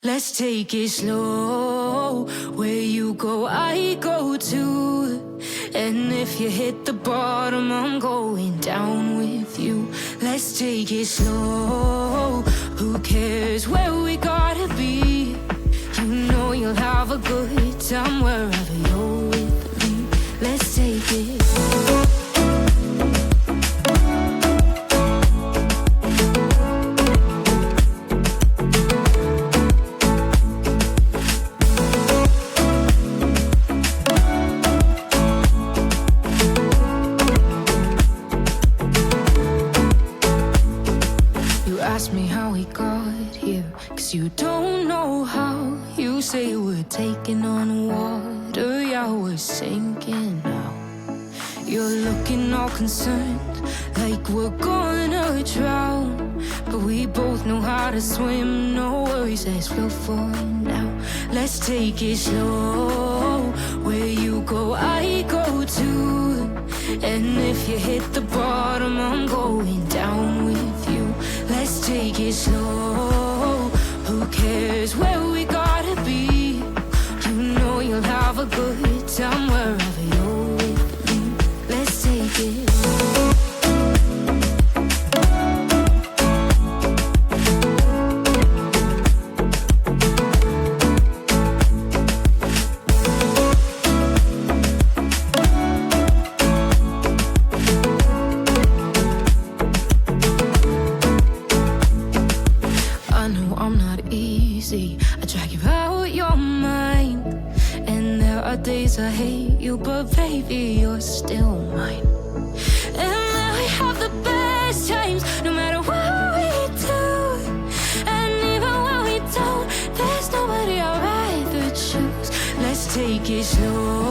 Let's take it slow. Where you go, I go too. And if you hit the bottom, I'm going down with you. Let's take it slow. Who cares where we gotta be? You know you'll have a good time wherever you're with me. Let's take it slow. Ask me how we got here, 'cause you don't know how. You say we're taking on water, yeah, we're sinking now. You're looking all concerned, like we're gonna drown. But we both know how to swim, no worries, let's flow for now. Let's take it slow. Where you go, I go too. And if you hit the bottom, I'm going down with you. Let's take it slow. Who cares where we gotta be? You know you'll have a good time wherever you're with me. Let's take it slow. I drag you out your mind, and there are days I hate you, but baby, you're still mine. And then we have the best times, no matter what we do. And even when we don't, there's nobody I'd rather choose. Let's take it slow.